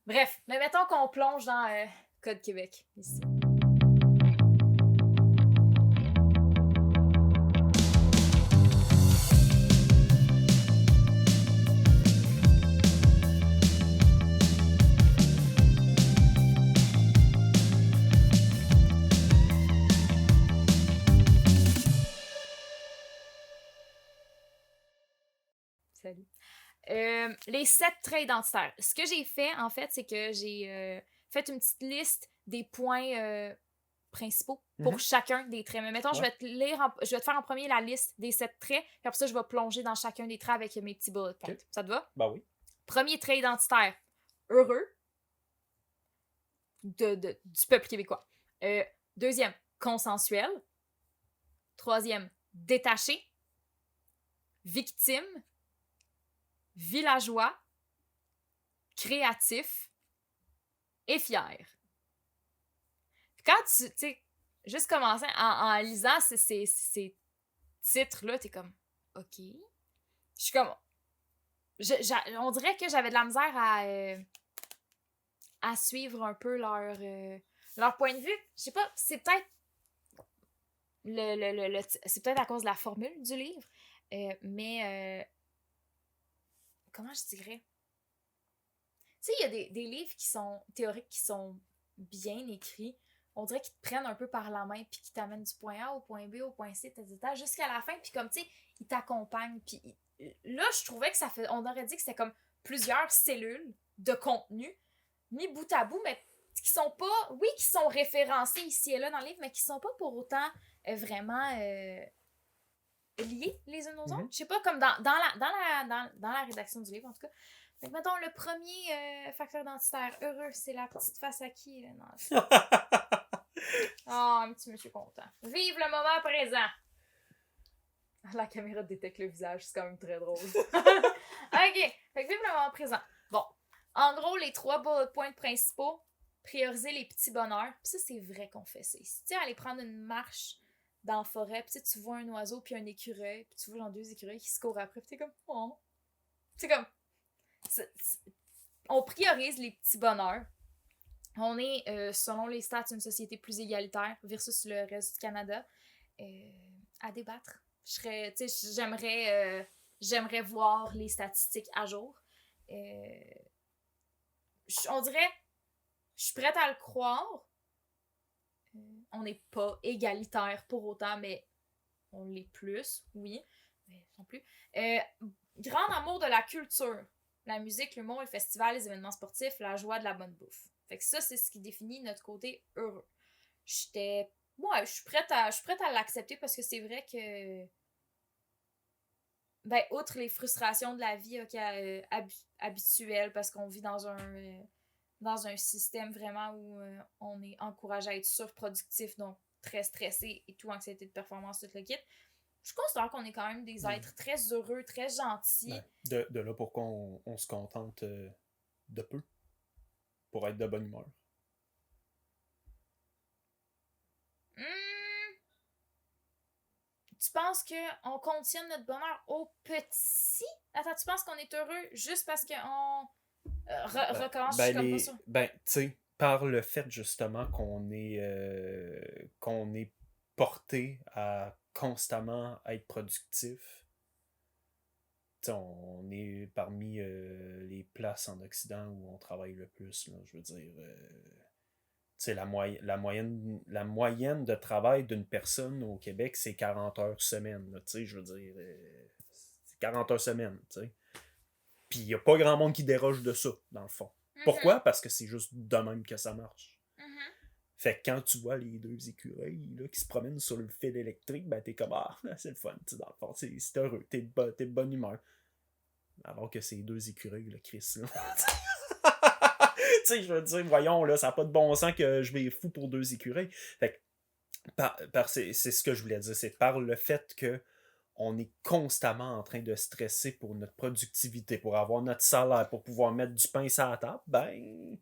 Bref, mais mettons qu'on plonge dans Code Québec, ici. Salut. Les 7 traits identitaires. Ce que j'ai fait, en fait, c'est que j'ai fait une petite liste des points principaux pour chacun des traits. Mais mettons, je vais te faire en premier la liste des 7 traits, puis après ça, je vais plonger dans chacun des traits avec mes petits bullet points. Okay. Ça te va? Ben oui. Premier trait identitaire, heureux du peuple québécois. Deuxième, consensuel. Troisième, détaché. Victime. Villageois. Créatif. Et fier. Quand tu sais, juste commencer en lisant ces titres-là, t'es comme, OK. Je suis comme, on dirait que j'avais de la misère à suivre un peu leur point de vue. Je sais pas, c'est peut-être c'est peut-être à cause de la formule du livre, mais comment je dirais? Tu sais, il y a des livres qui sont théoriques, qui sont bien écrits. On dirait qu'ils te prennent un peu par la main puis qu'ils t'amènent du point A au point B, au point C, etc. jusqu'à la fin. Puis comme, tu sais, ils t'accompagnent. Puis là, je trouvais que on aurait dit que c'était comme plusieurs cellules de contenu mis bout à bout, mais qui sont pas, oui, qui sont référencés ici et là dans le livre, mais qui sont pas pour autant vraiment liés les uns aux autres. Je sais pas, comme dans la rédaction du livre, en tout cas. Fait que, mettons, le premier facteur identitaire heureux, c'est la petite face à qui, là, non? Un petit monsieur content. Vive le moment présent! La caméra détecte le visage, c'est quand même très drôle. OK, fait que vive le moment présent. Bon, en gros, les 3 bullet points principaux, prioriser les petits bonheurs. Puis ça, c'est vrai qu'on fait ça ici. Tu sais, aller prendre une marche dans la forêt, puis tu vois un oiseau puis un écureuil, puis tu vois genre 2 écureuils qui se courent après, puis t'es comme, oh. C'est comme, on priorise les petits bonheurs. On est, selon les stats, une société plus égalitaire versus le reste du Canada. À débattre. J'aimerais voir les statistiques à jour. On dirait, je suis prête à le croire. On n'est pas égalitaire pour autant, mais on l'est plus, oui, mais non plus. Grand amour de la culture. La musique, l'humour, le festival, les événements sportifs, la joie de la bonne bouffe. Fait que ça, c'est ce qui définit notre côté heureux. Je suis prête à l'accepter parce que c'est vrai que, ben, outre les frustrations de la vie habituelle, parce qu'on vit dans un système vraiment où on est encouragé à être surproductif, donc très stressé et tout, anxiété de performance, tout le kit. Je considère qu'on est quand même des êtres très heureux, très gentils. Ben, de là pour qu'on se contente de peu pour être de bonne humeur. Tu penses qu'on contient notre bonheur au petit? Attends, tu penses qu'on est heureux juste parce qu'on recommence comme pas ça? Ben, tu sais, par le fait justement qu'on est porté à constamment être productif. T'sais, on est parmi les places en Occident où on travaille le plus. Là, je veux dire, la moyenne de travail d'une personne au Québec, c'est 40 heures semaine. Là, je veux dire, c'est 40 heures semaine. T'sais. Puis il n'y a pas grand monde qui déroge de ça, dans le fond. Pourquoi? Parce que c'est juste de même que ça marche. Fait que quand tu vois les 2 écureuils là, qui se promènent sur le fil électrique, ben t'es comme, c'est le fun, dans le fond, c'est heureux, t'es de bonne humeur. Alors que c'est 2 écureuils, là, Chris, là. Tu sais, je veux dire, voyons, là, ça n'a pas de bon sens que je vais fou pour 2 écureuils. Fait que, c'est ce que je voulais dire, c'est par le fait que on est constamment en train de stresser pour notre productivité, pour avoir notre salaire, pour pouvoir mettre du pain sur la table, ben...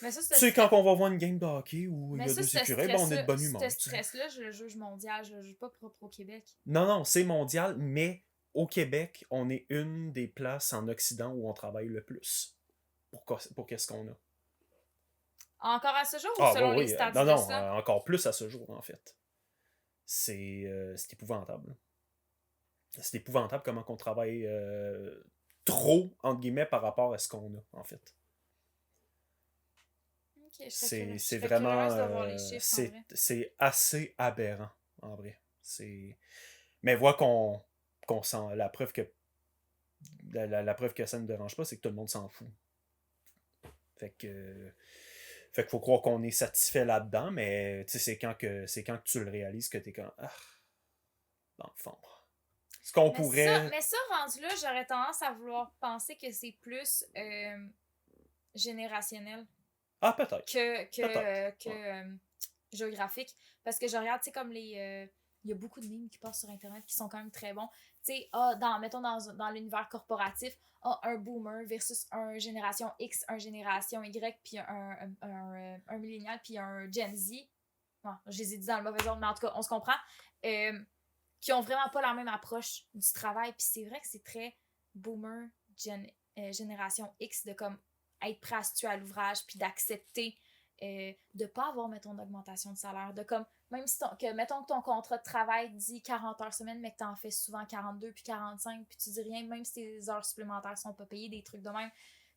Mais ça, tu sais, quand on va voir une game de hockey où il y a 2 écureuils, ben on est de bonne humeur. Ce stress-là, je le juge mondial, je le juge pas propre au Québec. Non, c'est mondial, mais au Québec, on est une des places en Occident où on travaille le plus. pour qu'est-ce qu'on a. Encore à ce jour ou Ah, selon les oui, stats non, de non, ça? encore plus à ce jour, en fait. C'est épouvantable. C'est épouvantable comment qu'on travaille trop, entre guillemets, par rapport à ce qu'on a, en fait. Ok, je C'est serais vraiment... curieuse de voir les chiffres en vrai. c'est assez aberrant, en vrai. Mais vois qu'on sent... La preuve que la preuve que ça ne dérange pas, c'est que tout le monde s'en fout. Fait que... Fait qu'il faut croire qu'on est satisfait là-dedans, mais c'est quand que tu le réalises que t'es quand dans le fond. Ce qu'on pourrait. Mais ça, rendu là, j'aurais tendance à vouloir penser que c'est plus générationnel Ah, peut-être. que, Peut-être. Ouais. géographique. Parce que je regarde, tu sais, comme les. Il y a beaucoup de memes qui passent sur Internet qui sont quand même très bons. Tu sais, mettons dans l'univers corporatif, un boomer versus un génération X, un génération Y, puis un millénial, puis un Gen Z. Bon, je les ai dit dans le mauvais ordre, mais en tout cas, on se comprend. Qui ont vraiment pas la même approche du travail. Puis c'est vrai que c'est très boomer, génération X, de comme être prêt à se tuer à l'ouvrage, puis d'accepter de pas avoir, mettons, d'augmentation de salaire. De comme, même si mettons que ton contrat de travail dit 40 heures semaine, mais que t'en fais souvent 42 puis 45, puis tu dis rien, même si tes heures supplémentaires sont pas payées, des trucs de même.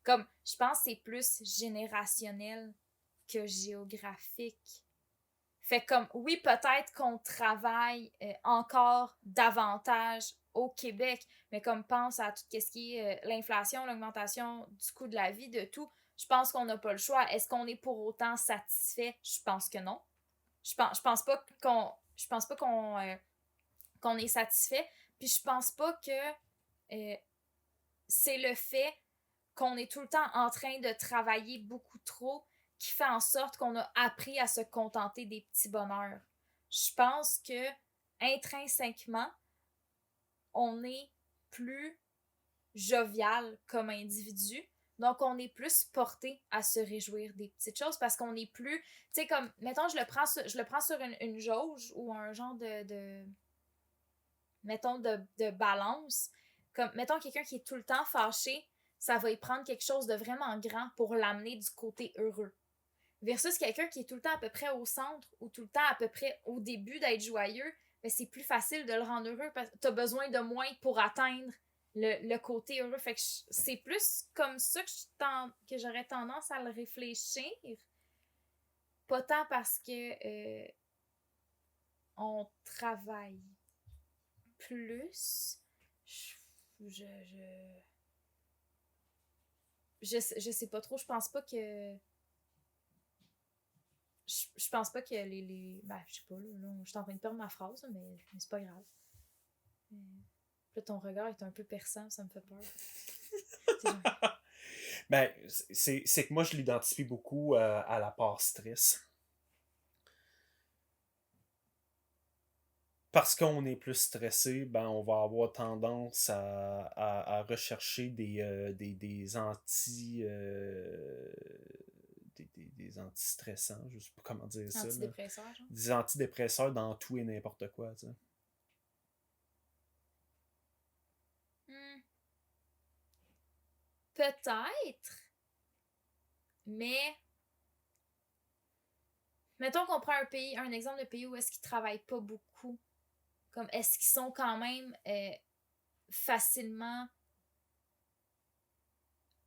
Comme, je pense que c'est plus générationnel que géographique. Fait comme, oui, peut-être qu'on travaille encore davantage au Québec, mais comme pense à tout ce qui est l'inflation, l'augmentation du coût de la vie, de tout, je pense qu'on n'a pas le choix. Est-ce qu'on est pour autant satisfait? Je pense que non. Je pense pas qu'on est satisfait. Puis je pense pas que c'est le fait qu'on est tout le temps en train de travailler beaucoup trop qui fait en sorte qu'on a appris à se contenter des petits bonheurs. Je pense que intrinsèquement, on est plus jovial comme individu. Donc, on est plus porté à se réjouir des petites choses parce qu'on est plus. Tu sais, comme, mettons, je le prends sur une jauge ou un genre mettons, de balance. Comme, mettons, quelqu'un qui est tout le temps fâché, ça va y prendre quelque chose de vraiment grand pour l'amener du côté heureux. Versus quelqu'un qui est tout le temps à peu près au centre ou tout le temps à peu près au début d'être joyeux, ben c'est plus facile de le rendre heureux parce que tu as besoin de moins pour atteindre le côté heureux. Fait que c'est plus comme ça que j'aurais tendance à le réfléchir. Pas tant parce que on travaille plus. Je, je sais pas trop. Je pense pas que. Je pense pas que ben, je sais pas, là, je suis en train de perdre ma phrase, mais c'est pas grave. Là, ton regard est un peu perçant, ça me fait peur. Ben, c'est que moi, je l'identifie beaucoup à la part stress. Parce qu'on est plus stressé, ben, on va avoir tendance à rechercher des des antistressants, je sais pas comment dire ça. Antidépresseur, genre. Des antidépresseurs dans tout et n'importe quoi, tu sais. Hmm, peut-être, mais mettons qu'on prend un exemple de pays où est-ce qu'ils travaillent pas beaucoup. Comme est-ce qu'ils sont quand même facilement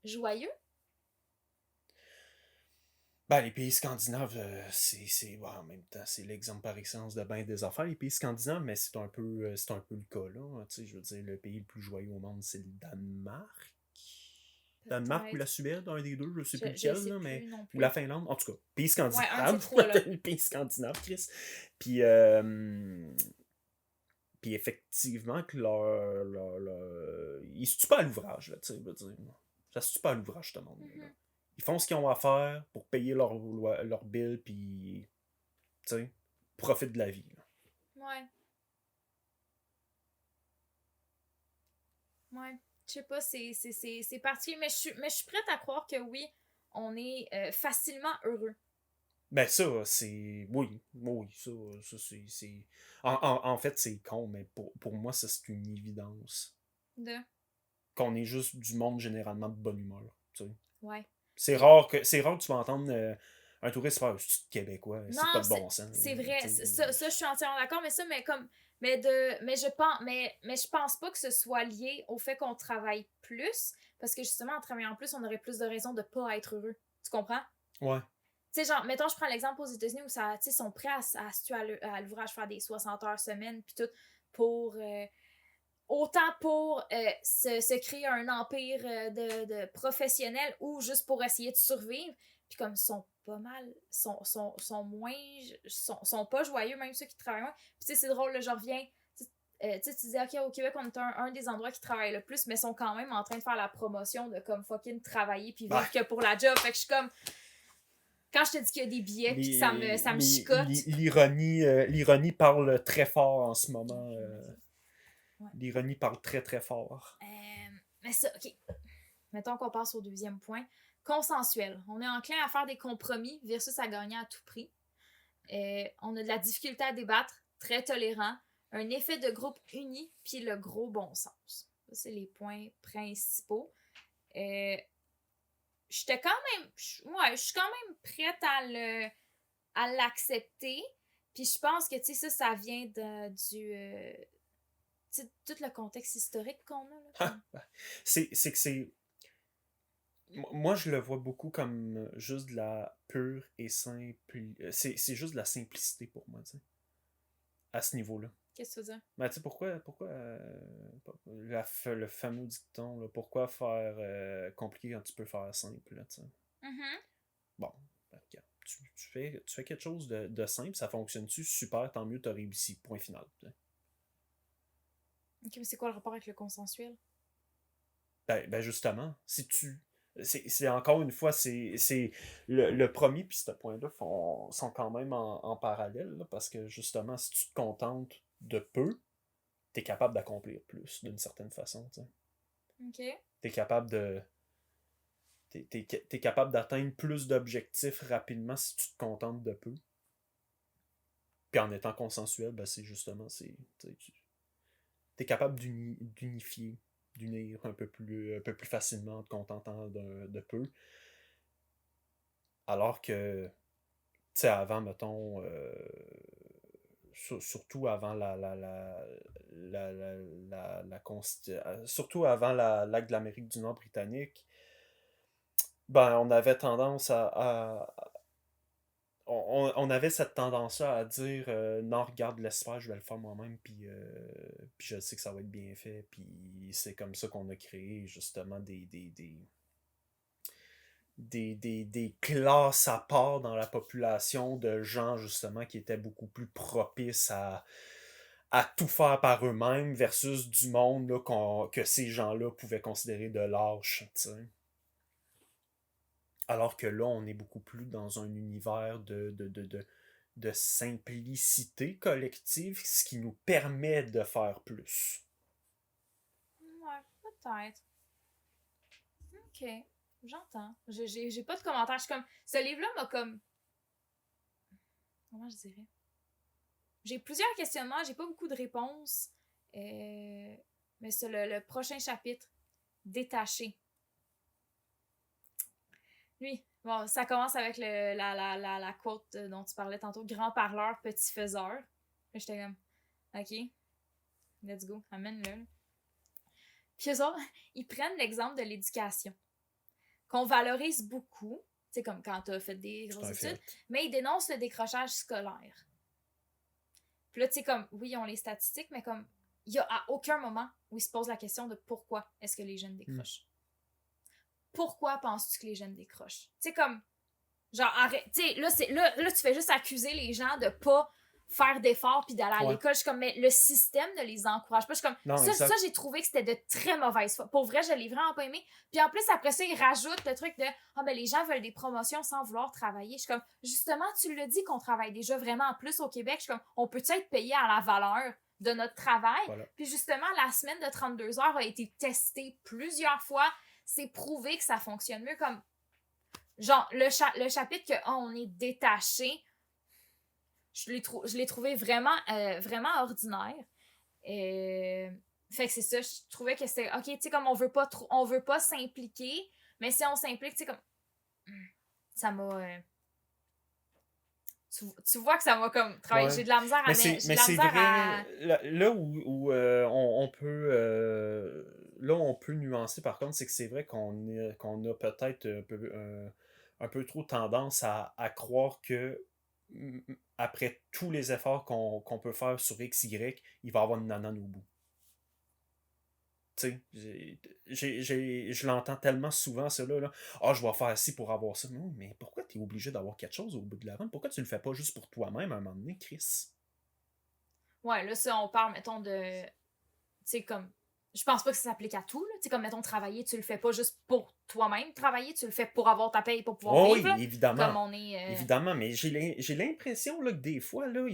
joyeux? Ben, les pays scandinaves, bon, en même temps, c'est l'exemple par excellence de bien des affaires, les pays scandinaves, mais c'est un peu le cas, là. Tu sais, je veux dire, le pays le plus joyeux au monde, c'est le Danemark. Danemark ou la Peut-être. Suède, un des deux, je sais plus Je lequel, sais là, plus mais. non Ou la plus. Finlande, en tout cas, pays Ouais, un de ces scandinaves. trois-là. Les pays scandinaves, Chris. Puis, puis effectivement, que ils se tuent pas à l'ouvrage, là, tu sais, je veux dire. Ça se tue pas à l'ouvrage, tout le monde. Là. Ils font ce qu'ils ont à faire pour payer leur bill, puis, tu sais, profitent de la vie. Là. Ouais. Ouais. Je sais pas, c'est particulier, mais je suis prête à croire que oui, on est facilement heureux. Ben ça, c'est... Oui, oui, ça c'est... En fait, c'est con, mais pour moi, ça, c'est une évidence. De. Qu'on est juste du monde généralement de bonne humeur, tu sais. Ouais. C'est rare que tu vas entendre un touriste faire c'est québécois, c'est pas Non, de bon sens. c'est vrai. Tu sais, Ça, je suis entièrement d'accord, mais ça, mais comme. Mais je pense pas que ce soit lié au fait qu'on travaille plus, parce que justement, en travaillant plus, on aurait plus de raisons de pas être heureux. Tu comprends? ouais. Tu sais, genre, mettons, je prends l'exemple aux États-Unis où ça, tu sais, sont prêts à se tuer à l'ouvrage, faire des 60 heures semaine, puis tout, pour. Autant pour se créer un empire de professionnels ou juste pour essayer de survivre. Puis comme ils sont pas mal, sont moins, sont pas joyeux, même ceux qui travaillent moins. Puis tu sais, c'est drôle, là, je reviens. Tu disais, OK, au Québec, on est un des endroits qui travaillent le plus, mais sont quand même en train de faire la promotion de comme fucking travailler puis vivre que pour la job. Fait que je suis comme. Quand je te dis qu'il y a des billets puis que ça me chicote. L'ironie parle très fort en ce moment. Ouais. L'ironie parle très très fort. Mais ça, OK. Mettons qu'on passe au deuxième point. Consensuel. On est enclin à faire des compromis versus à gagner à tout prix. On a de la difficulté à débattre, très tolérant, un effet de groupe uni, puis le gros bon sens. Ça, c'est les points principaux. J'étais quand même... je suis quand même prête à l'accepter. Puis je pense que, tu sais, ça vient tout le contexte historique qu'on a. Là, c'est que c'est. Moi, je le vois beaucoup comme juste de la pure et simple. C'est juste de la simplicité pour moi, tu sais. À ce niveau-là. Qu'est-ce que tu veux dire? Mais tu sais, pourquoi le fameux dicton, là, pourquoi faire compliqué quand tu peux faire simple, là, tu sais. Mm-hmm. Bon, ben, regarde, tu fais quelque chose de simple, ça fonctionne-tu? Super, tant mieux, t'as réussi. Point final. Tu sais. Ok, mais c'est quoi le rapport avec le consensuel? Ben justement, si tu. C'est encore une fois, c'est le premier puis ce point-là sont quand même en parallèle, là, parce que justement, si tu te contentes de peu, t'es capable d'accomplir plus d'une certaine façon. Tu sais. Ok. T'es capable de. T'es capable d'atteindre plus d'objectifs rapidement si tu te contentes de peu. Puis en étant consensuel, ben c'est justement, t'es capable d'unifier, d'unir un peu plus facilement en te contentant de peu. Alors que, tu sais, avant, mettons, surtout avant surtout avant l'acte de l'Amérique du Nord britannique, ben, on avait tendance on avait cette tendance-là à dire non, regarde, laisse faire, je vais le faire moi-même, puis je sais que ça va être bien fait, puis c'est comme ça qu'on a créé justement des classes à part dans la population de gens justement qui étaient beaucoup plus propices à tout faire par eux-mêmes versus du monde là, que ces gens-là pouvaient considérer de lâches. T'sais. Alors que là, on est beaucoup plus dans un univers de simplicité collective, ce qui nous permet de faire plus. Ouais, peut-être. Ok. J'entends. J'ai pas de commentaires. Je suis comme. Ce livre-là m'a comme. Comment je dirais? J'ai plusieurs questionnements, j'ai pas beaucoup de réponses. Mais c'est le prochain chapitre. Détaché. Lui, bon, ça commence avec la quote dont tu parlais tantôt. Grand parleur, petit faiseur. J'étais comme. Ok, let's go, amène-le. Puis eux autres, ils prennent l'exemple de l'éducation, qu'on valorise beaucoup, tu sais, comme quand t'as fait des grosses études, mais ils dénoncent le décrochage scolaire. Puis là, tu sais, comme, oui, ils ont les statistiques, mais comme, il y a à aucun moment où ils se posent la question de pourquoi est-ce que les jeunes décrochent. Pourquoi penses-tu que les jeunes décrochent? Tu sais, comme, genre, arrête, tu sais, là, tu fais juste accuser les gens de pas faire d'efforts puis d'aller à l'école. Je suis comme, mais le système ne les encourage pas. Je suis comme, non, ça j'ai trouvé que c'était de très mauvaise foi. Pour vrai, je l'ai vraiment pas aimé. Puis en plus, après ça, ils rajoutent le truc de, ben les gens veulent des promotions sans vouloir travailler. Je suis comme, justement, tu le dis qu'on travaille déjà vraiment plus au Québec. Je suis comme, on peut-tu être payé à la valeur de notre travail? Voilà. Puis justement, la semaine de 32 heures a été testée plusieurs fois. C'est prouvé que ça fonctionne mieux. Comme, genre, le chapitre que on est détaché, je l'ai trouvé vraiment, vraiment ordinaire. Fait que c'est ça, je trouvais que c'était, ok, tu sais, comme on veut pas s'impliquer, mais si on s'implique, tu sais, comme, ça m'a... tu vois que ça m'a comme travaillé. Ouais. J'ai de la misère à... Mais j'ai c'est de la c'est misère vrai, à... là où on peut là où on peut nuancer par contre, c'est que c'est vrai qu'on a peut-être un peu trop tendance à croire que après tous les efforts qu'on peut faire sur X, Y, il va y avoir une nanane au bout. Tu sais, je l'entends tellement souvent, cela, là. Ah, je vais faire ci pour avoir ça. Non, mais pourquoi tu es obligé d'avoir quelque chose au bout de la run? Pourquoi tu le fais pas juste pour toi-même à un moment donné, Chris? Ouais, là, ça, on parle, mettons, de... Tu sais, comme... Je pense pas que ça s'applique à tout, là. Tu sais, comme, mettons, travailler, tu le fais pas juste pour toi-même. Travailler, tu le fais pour avoir ta paye, pour pouvoir Oh vivre, là. oui, évidemment. Comme on est... Évidemment, mais j'ai l'impression là, que des fois, là,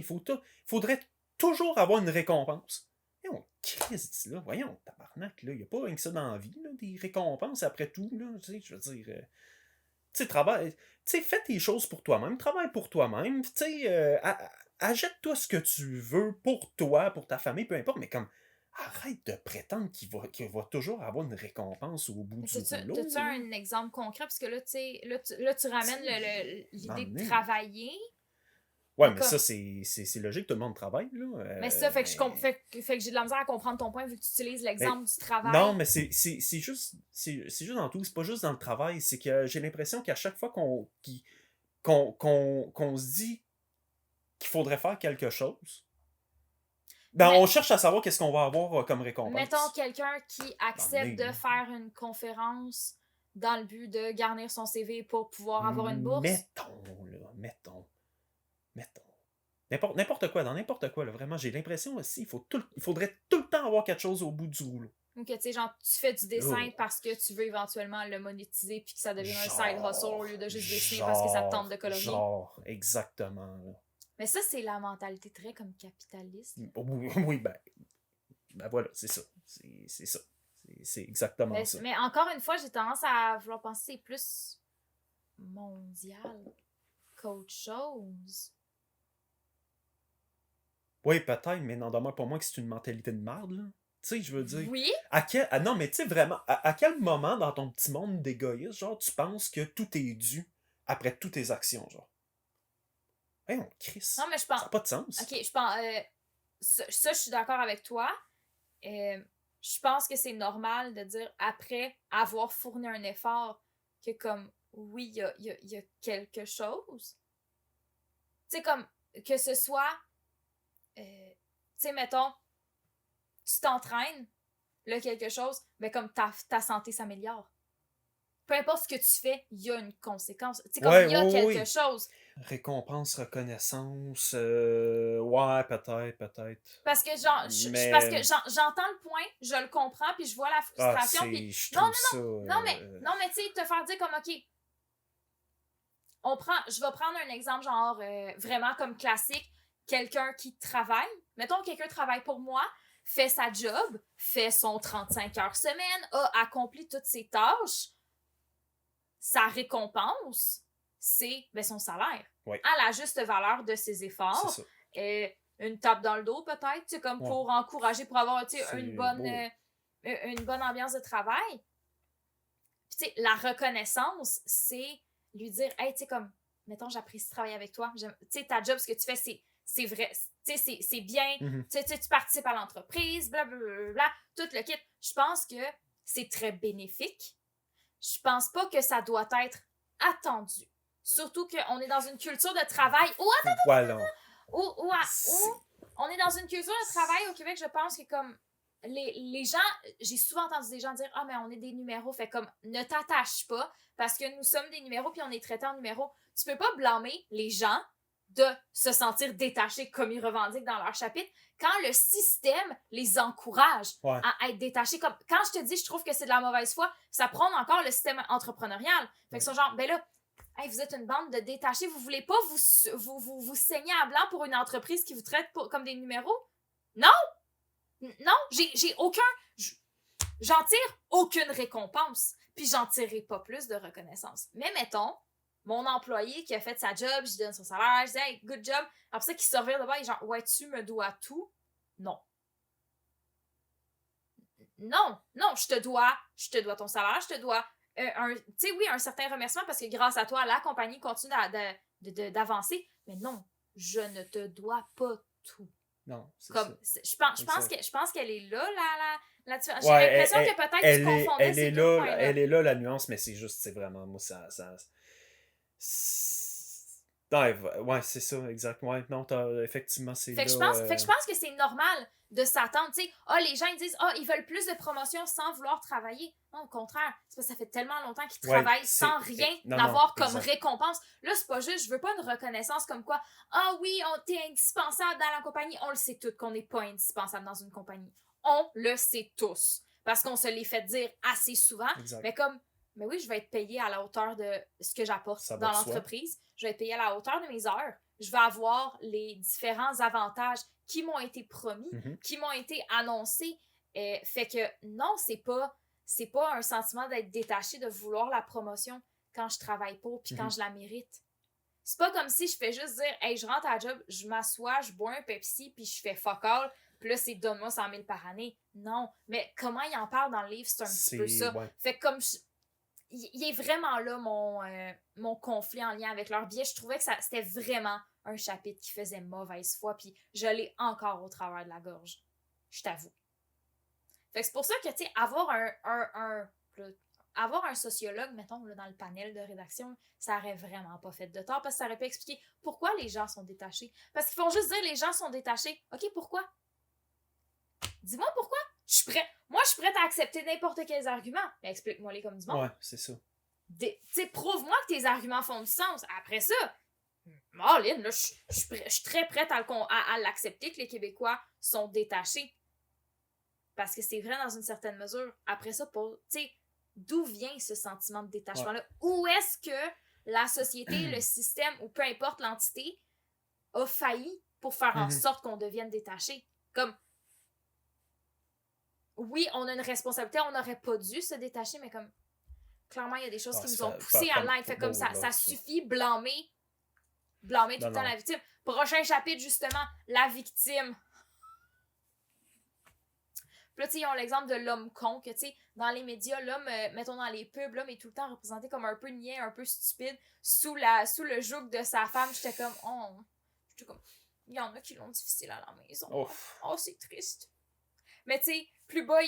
faudrait toujours avoir une récompense. Et on Christ, là, voyons, tabarnak, là, il n'y a pas rien que ça dans la vie, là, des récompenses après tout, là, tu sais, je veux dire, tu sais, tu sais, fais tes choses pour toi-même, travaille pour toi-même, tu sais, achète-toi ce que tu veux pour toi, pour ta famille, peu importe, mais comme, arrête de prétendre qu'il va toujours avoir une récompense au bout Mais du rouleau, t'as-tu là. un exemple concret? Parce que là, tu sais, là, tu ramènes Tu sais, l'idée de m'emmener. travailler, Ouais, mais mais comme... ça, c'est logique, tout le monde travaille, là. Mais ça, fait que, Mais. fait que j'ai de la misère à comprendre ton point vu que tu utilises Mais l'exemple du non, travail. mais c'est juste dans tout. C'est pas juste dans le travail. C'est que j'ai l'impression qu'à chaque fois qu'on se dit qu'il faudrait faire quelque chose, ben Mais on cherche à savoir qu'est-ce qu'on va avoir comme mettons récompense. quelqu'un qui accepte M'emmener, de là. faire une conférence dans le but de garnir son CV pour pouvoir avoir une bourse. Mettons, là, mettons. N'importe quoi, dans n'importe quoi, là, vraiment, j'ai l'impression aussi, il faudrait tout le temps avoir quelque chose au bout du rouleau. Ou que tu sais, genre, tu fais du dessin Là. parce que tu veux éventuellement le monétiser puis que ça devienne un side hustle au lieu de juste dessiner parce que ça te tente de colorier. Exactement. Là. Mais ça, c'est la mentalité très comme capitaliste. Oui, oui, ben voilà, c'est ça. C'est ça. C'est exactement ça. Mais encore une fois, j'ai tendance à vouloir penser que c'est plus mondial qu'autre chose. Oui, peut-être, mais n'en demeure pas moins que c'est une mentalité de merde, là. Tu sais, je veux dire. Oui, Non, mais tu sais, vraiment, à quel moment dans ton petit monde d'égoïste, genre, tu penses que tout est dû après toutes tes actions, genre? Hey, on Chris. non, mais je pense. Ça n'a pas de sens. Ok, je pense. Ça, je suis d'accord avec toi. Je pense que c'est normal de dire après avoir fourni un effort que comme oui, il y a quelque chose. Tu sais, comme que ce soit tu sais, mettons, tu t'entraînes, là, quelque chose, mais comme ta santé s'améliore. Peu importe ce que tu fais, il y a une conséquence. Tu sais, comme Ouais, il y a oui, quelque oui. chose. Récompense, reconnaissance, ouais, peut-être. Parce que genre, parce que Mais, j'entends le point, je le comprends, puis je vois la frustration, puis je non, trouve ça. non, mais tu sais, te faire dire comme, OK, je vais prendre un exemple genre vraiment comme classique, quelqu'un qui travaille, mettons quelqu'un travaille pour moi, fait sa job, fait son 35 heures semaine, a accompli toutes ses tâches, sa récompense, c'est ben, son salaire. Ouais, À la juste valeur de ses c'est efforts. ça. Une tape dans le dos peut-être, comme Ouais. pour encourager, pour avoir C'est beau. une bonne ambiance de travail. Puis, la reconnaissance, c'est lui dire, hey, tu sais, comme, mettons, j'apprécie de travailler avec toi. Tu sais, ta job, ce que tu fais, c'est vrai. Tu sais, c'est bien. Mhm. Tu participes à l'entreprise, blablabla, tout le kit. Je pense que c'est très bénéfique. Je pense pas que ça doit être attendu. Surtout qu'on est dans une culture de travail. Voilà. Où on est dans une culture de travail au Québec, je pense que comme les gens, j'ai souvent entendu des gens dire ah mais on est des numéros, fait comme ne t'attache pas parce que nous sommes des numéros puis on est traités en numéros. Tu peux pas blâmer les gens de se sentir détachés comme ils revendiquent dans leur chapitre quand le système les encourage Ouais. à être détachés. Comme quand je te dis je trouve que c'est de la mauvaise foi, ça prône encore le système entrepreneurial. Fait que c'est genre ben là hey, vous êtes une bande de détachés, vous voulez pas vous saigner à blanc pour une entreprise qui vous traite comme des numéros? Non! Non, j'ai aucun... J'en tire aucune récompense, puis j'en tirerai pas plus de reconnaissance. Mais mettons, mon employé qui a fait sa job, je lui donne son salaire, je dis « Hey, good job », après ça, qu'il se revient de bas, il est genre « Ouais, tu me dois tout? » Non. Non, je te dois ton salaire, je te dois tu sais, oui, un certain remerciement parce que grâce à toi, la compagnie continue d'avancer. Mais non, je ne te dois pas tout. Non, c'est Comme, ça. je pense qu'elle est là, la différence. J'ai Ouais, l'impression que peut-être tu confondais ces deux points-là. elle est là, la nuance, mais c'est juste, c'est vraiment, moi, ouais, c'est ça, exact. Ouais, non, effectivement, c'est Fait que là. je pense que c'est normal de s'attendre, tu sais, les gens ils disent ils veulent plus de promotion sans vouloir travailler. Non, au contraire, c'est parce que ça fait tellement longtemps qu'ils Ouais, travaillent sans rien non, avoir comme exact. récompense. Là, c'est pas juste, je veux pas une reconnaissance comme quoi oui, t'es indispensable dans la compagnie. On le sait tous qu'on n'est pas indispensable dans une compagnie. On le sait tous. Parce qu'on se l'est fait dire assez souvent. Exact. Mais oui, je vais être payé à la hauteur de ce que j'apporte dans l'entreprise. Je vais être payé à la hauteur de mes heures. Je vais avoir les différents avantages qui m'ont été promis, qui m'ont été annoncés. Fait que non, c'est pas un sentiment d'être détaché, de vouloir la promotion quand je travaille pas puis quand je la mérite. C'est pas comme si je fais juste dire hey, je rentre à la job, je m'assois, je bois un Pepsi puis je fais fuck all, puis là c'est donne-moi 100 000 par année. Non, mais comment il en parle dans le livre, c'est un petit peu ça. Ouais. Fait que comme il est vraiment là mon conflit en lien avec leur biais. Je trouvais que c'était vraiment un chapitre qui faisait mauvaise foi, puis je l'ai encore au travers de la gorge. Je t'avoue. Fait que c'est pour ça que, tu sais, avoir un sociologue, mettons, là, dans le panel de rédaction, ça aurait vraiment pas fait de tort, parce que ça aurait pu expliquer pourquoi les gens sont détachés. Parce qu'ils font juste dire les gens sont détachés. OK, pourquoi? Dis-moi pourquoi. Moi, je suis prête à accepter n'importe quels arguments. Mais explique-moi-les comme du monde. Ouais, c'est ça. Tu sais, prouve-moi que tes arguments font du sens. Après ça, Marlene, là, je suis très prête à l'accepter que les Québécois sont détachés. Parce que c'est vrai dans une certaine mesure. Après ça, tu sais, d'où vient ce sentiment de détachement-là? Ouais. Où est-ce que la société, le système, ou peu importe l'entité, a failli pour faire en sorte qu'on devienne détaché? Comme, oui, on a une responsabilité, on n'aurait pas dû se détacher, mais comme, clairement, il y a des choses qui nous ont poussé à l'être. Fait comme ça suffit blâmer tout le temps la victime. Prochain chapitre, justement, la victime. Puis là, tu sais, ils ont l'exemple de l'homme con, que, tu sais, dans les médias, l'homme, mettons dans les pubs, l'homme est tout le temps représenté comme un peu niais, un peu stupide, sous le joug de sa femme. J'étais comme, il y en a qui l'ont difficile à la maison. Oh, c'est triste. Mais tu sais, plus bas,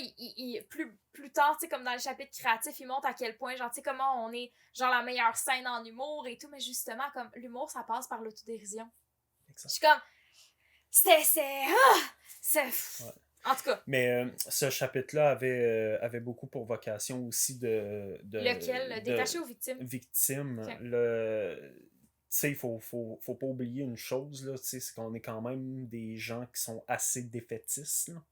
plus tard, tu sais, comme dans le chapitre créatif, il montre à quel point, genre, tu sais, comment on est, genre, la meilleure scène en humour et tout, mais justement, comme, l'humour, ça passe par l'autodérision. Je suis comme, ouais. En tout cas. Mais ce chapitre-là avait beaucoup pour vocation aussi de lequel? Détaché aux victimes? Victimes. Okay. Tu sais, il faut pas oublier une chose, là, c'est qu'on est quand même des gens qui sont assez défaitistes, là.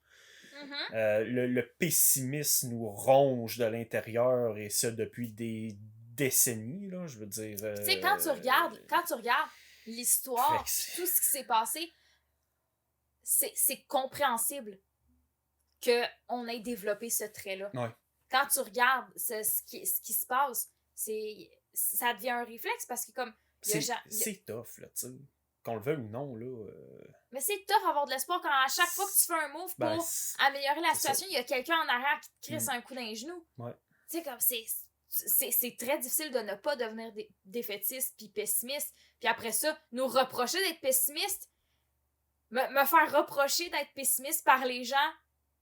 Le pessimisme nous ronge de l'intérieur, et ça depuis des décennies, là, je veux dire. Tu sais, quand tu regardes l'histoire, tout ce qui s'est passé, c'est compréhensible qu'on ait développé ce trait-là. Ouais. Quand tu regardes ce qui se passe, ça devient un réflexe parce que comme... C'est tough, là, tu sais. Qu'on le veuille ou non, là... Mais c'est tough avoir de l'espoir quand à chaque fois que tu fais un move pour améliorer la situation, il y a quelqu'un en arrière qui te crisse un coup dans les genoux. Ouais. Tu sais, comme c'est très difficile de ne pas devenir défaitiste puis pessimiste. Puis après ça, nous reprocher d'être pessimiste, me faire reprocher d'être pessimiste par les gens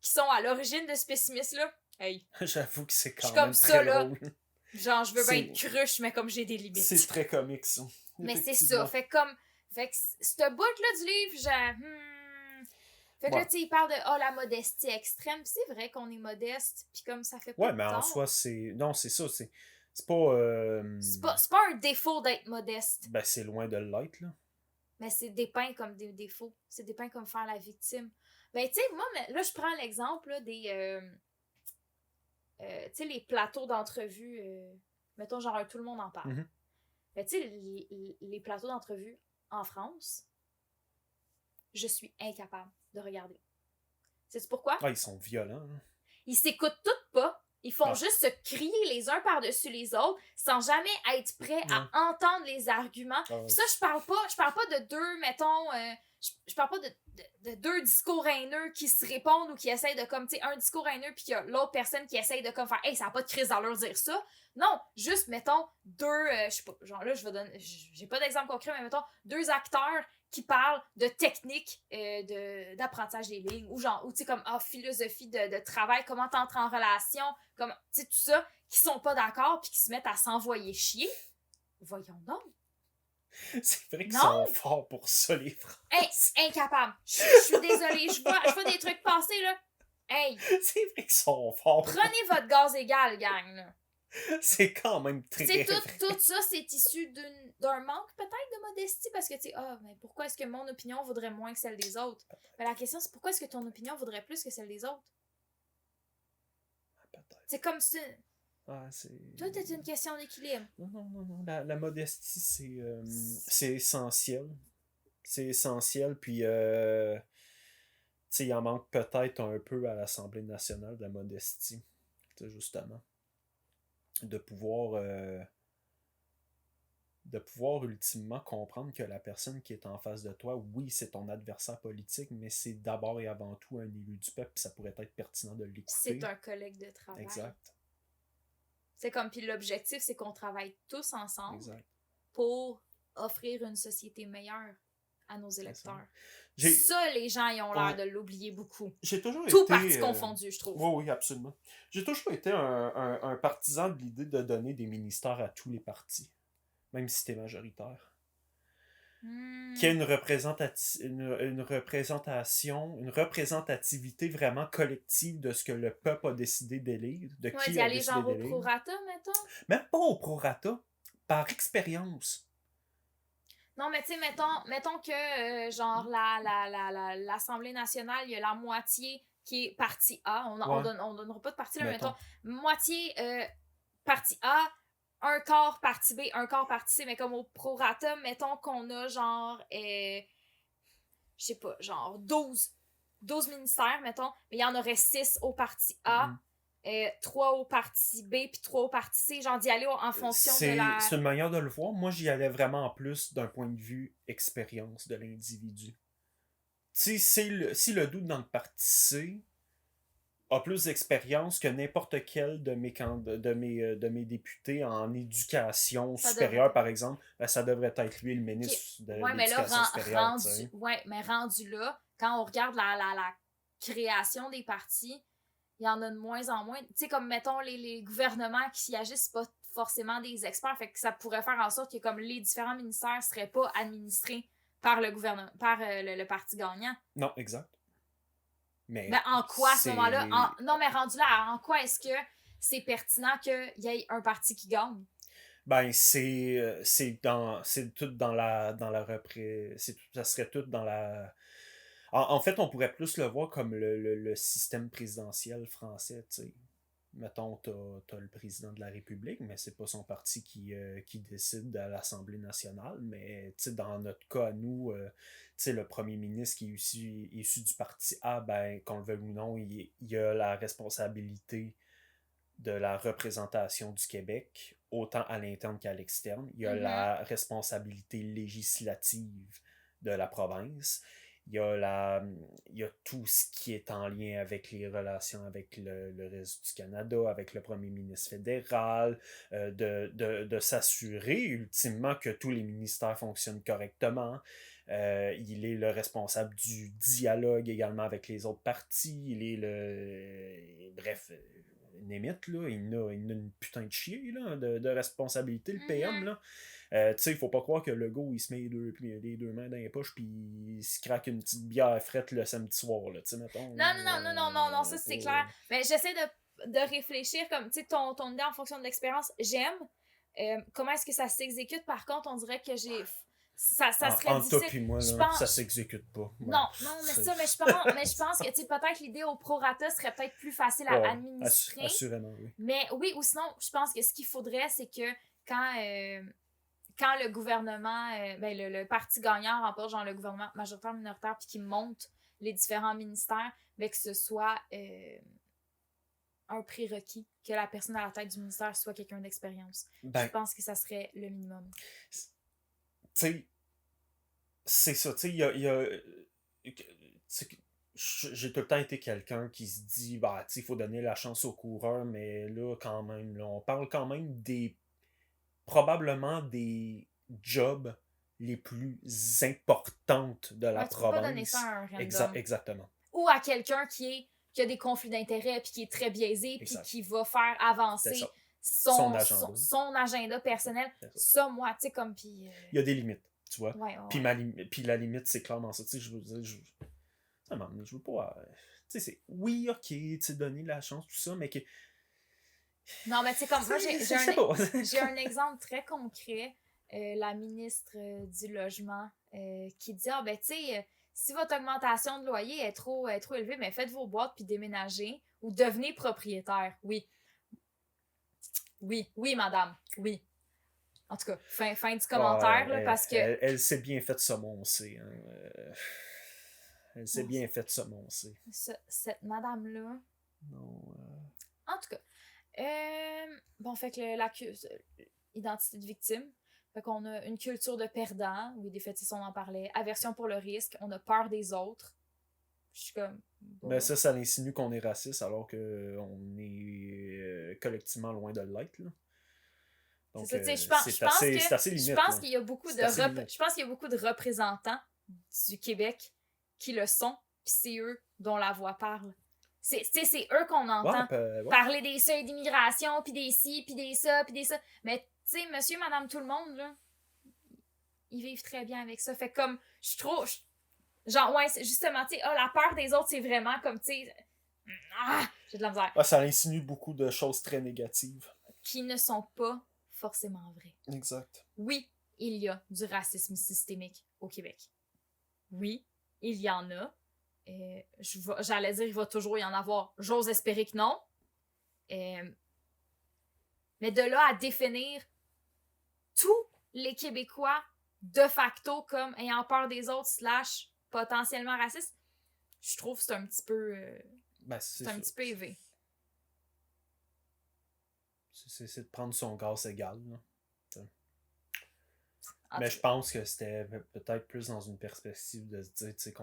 qui sont à l'origine de ce pessimisme-là. Hey. J'avoue que c'est quand même comme très ça, là. drôle. Genre, je veux bien être cruche, mais comme j'ai des limites. C'est très comique, ça. Mais c'est ça. Fait que ce bout-là du livre, Fait que là, tu sais, il parle de la modestie extrême. Puis c'est vrai qu'on est modeste, puis comme ça fait pas de mais en soi, c'est... Non, c'est ça, c'est pas... C'est pas un défaut d'être modeste. Ben, c'est loin de l'être, là. Mais c'est dépeint comme des défauts. C'est dépeint comme faire la victime. Ben, tu sais, moi, là, je prends l'exemple là, des... tu sais, les plateaux d'entrevue... mettons, genre, tout le monde en parle. Ben, tu sais, les plateaux d'entrevue en France, je suis incapable de regarder. Sais-tu pourquoi? Ah, ils sont violents. Hein? Ils s'écoutent toutes pas. Ils font juste se crier les uns par-dessus les autres sans jamais être prêts à entendre les arguments. Puis ça, je parle pas de deux, mettons... je parle pas de deux discours haineux qui se répondent ou qui essayent de comme, tu sais, un discours haineux puis qu'il y a l'autre personne qui essaye de comme faire « Hey, ça n'a pas de crise dans leur dire ça ». Non, juste, mettons, deux, je sais pas, genre là, je vais donner, j'ai pas d'exemple concret, mais mettons, deux acteurs qui parlent de techniques d'apprentissage des lignes, ou genre, ou tu sais, comme, philosophie de travail, comment t'entres en relation, comment, tu sais, tout ça, qui sont pas d'accord, puis qui se mettent à s'envoyer chier. Voyons donc. C'est vrai qu'ils Non! sont forts pour ça, les Français. Incapable. Je suis désolée, je vois des trucs passer, là. Hey, C'est vrai qu'ils sont forts. prenez votre gaz égal, gang, là. C'est quand même Tu très sais, vrai. tout ça, c'est issu d'un manque peut-être de modestie, parce que tu sais, mais pourquoi est-ce que mon opinion vaudrait moins que celle des autres? Mais la question, c'est pourquoi est-ce que ton opinion vaudrait plus que celle des autres? Peut-être. C'est comme si. Ah, c'est... Tout est une question d'équilibre. Non. La modestie, c'est essentiel. C'est essentiel, puis tu sais, il en manque peut-être un peu à l'Assemblée nationale de la modestie. Tu sais, justement. De pouvoir ultimement comprendre que la personne qui est en face de toi, oui, c'est ton adversaire politique, mais c'est d'abord et avant tout un élu du peuple, ça pourrait être pertinent de l'écouter. C'est un collègue de travail. Exact. C'est comme, puis l'objectif, c'est qu'on travaille tous ensemble Exact. pour offrir une société meilleure à nos électeurs. Ça, ça les gens, ils ont l'air de l'oublier beaucoup. J'ai toujours Tout été... parti confondu, je trouve. Oui, absolument. J'ai toujours été un partisan de l'idée de donner des ministères à tous les partis, même si t'es majoritaire. Qu'il y ait une représentativité vraiment collective de ce que le peuple a décidé d'élire, de qui d'y a aller décidé genre au d'élire. prorata, mettons. Même pas au prorata, par expérience. Non, mais tu sais, mettons que, genre, l'Assemblée nationale, il y a la moitié qui est parti A. On donnera pas de parti, là, mais mettons, moitié parti A, un quart parti B, un quart parti C, mais comme au prorata, mettons qu'on a genre, je sais pas, genre 12 ministères, mettons, mais il y en aurait 6 au parti A, 3 au parti B, puis 3 au parti C, genre d'y aller en fonction de la... C'est une manière de le voir. Moi, j'y allais vraiment en plus d'un point de vue expérience de l'individu. Tu sais, si le doute dans le parti C a plus d'expérience que n'importe quel de mes députés en éducation supérieure, par exemple, ben, ça devrait être lui le ministre de l'éducation supérieure. Mais rendu là, quand on regarde la création des partis, il y en a de moins en moins. Tu sais, comme mettons les gouvernements qui y agissent, pas forcément des experts, fait que ça pourrait faire en sorte que comme les différents ministères ne seraient pas administrés par le gouvernement, par le parti gagnant. Non, exact. Mais en quoi, à ce moment-là? Non, mais rendu là, en quoi est-ce que c'est pertinent qu'il y ait un parti qui gagne? Ben, c'est tout dans la ça serait tout dans la... En fait, on pourrait plus le voir comme le système présidentiel français, tu sais. Mettons, t'as le président de la République, mais c'est pas son parti qui décide à l'Assemblée nationale, mais dans notre cas, à nous, le premier ministre qui est issu du parti A, ben, qu'on le veuille ou non, il a la responsabilité de la représentation du Québec, autant à l'interne qu'à l'externe. Il a la responsabilité législative de la province. Il y a tout ce qui est en lien avec les relations avec le reste du Canada, avec le premier ministre fédéral, de s'assurer ultimement que tous les ministères fonctionnent correctement. Il est le responsable du dialogue également avec les autres partis. Il est bref, Némite, là, il a une putain de chier là, de responsabilité, le PM, là. Tu sais, il faut pas croire que le gars, il se met les deux mains dans les poches puis il se craque une petite bière frette le samedi soir, là, tu sais, mettons. Non, ça c'est clair. Mais j'essaie de réfléchir comme, tu sais, ton idée en fonction de l'expérience, j'aime. Comment est-ce que ça s'exécute? Par contre, on dirait que j'ai... Ça serait difficile. Toi puis moi, là, ça s'exécute pas. Non, mais je pense que, tu sais, peut-être l'idée au prorata serait peut-être plus facile à administrer. Assurément, oui. Mais oui, ou sinon, je pense que ce qu'il faudrait, c'est que quand le gouvernement, le parti gagnant remporte genre le gouvernement majoritaire minoritaire puis qu'il monte les différents ministères, ben, que ce soit un prérequis que la personne à la tête du ministère soit quelqu'un d'expérience. Je pense que ça serait le minimum. Tu sais, c'est ça, tu sais, il y a j'ai tout le temps été quelqu'un qui se dit, bah, tu sais, il faut donner la chance aux coureurs, mais là, quand même, là, on parle quand même probablement des jobs les plus importantes de la Ouais, tu peux pas donner ça province. à un random. Exactement. Ou à quelqu'un qui a des conflits d'intérêts, puis qui est très biaisé, puis Exact. qui va faire C'est avancer ça. son agenda. son agenda personnel. C'est ça. Ça, moi, tu sais, comme, puis... Il y a des limites, tu vois. Ouais, Puis, ouais. puis la limite, c'est clairement ça. Tu sais, je veux dire, ça m'amène, je veux pas. Tu sais, c'est. Oui, ok, tu sais, donner la chance, tout ça, mais que. Non, mais tu sais, comme, moi, Je sais pas. j'ai un exemple très concret. La ministre du Logement qui dit, ah, ben, tu sais, si votre augmentation de loyer est trop élevée, mais faites vos boîtes puis déménagez ou devenez propriétaire. Oui. Oui, oui, madame. Oui. En tout cas, fin du commentaire, là, parce que... Elle s'est bien fait semoncer. Hein. Elle s'est bien fait semoncer. Cette madame-là... Non. En tout cas. Bon, fait que identité de victime. Fait qu'on a une culture de perdant. Oui, défaitisme, on en parlait. Aversion pour le risque. On a peur des autres. Je suis comme... Mais ça insinue qu'on est raciste alors qu'on est collectivement loin de l'être. Là. Donc, c'est ça, c'est assez limite. Je pense qu'il y a beaucoup je pense qu'il y a beaucoup de représentants du Québec qui le sont, puis c'est eux dont la voix parle. C'est eux qu'on entend parler des seuils d'immigration, puis des ci, puis des ça, puis des ça. Mais tu sais, monsieur, madame, tout le monde, là, ils vivent très bien avec ça. Fait comme, genre, ouais, justement, tu sais, la peur des autres, c'est vraiment comme, tu sais, j'ai de la misère. Ça insinue beaucoup de choses très négatives. Qui ne sont pas forcément vraies. Exact. Oui, il y a du racisme systémique au Québec. Oui, il y en a. J'allais dire, il va toujours y en avoir. J'ose espérer que non. Mais de là à définir tous les Québécois de facto comme ayant peur des autres / potentiellement racistes, je trouve que c'est un petit peu... c'est un petit peu élevé. C'est de prendre son gaz égal. Là. Mais je pense que c'était peut-être plus dans une perspective de se dire, tu sais,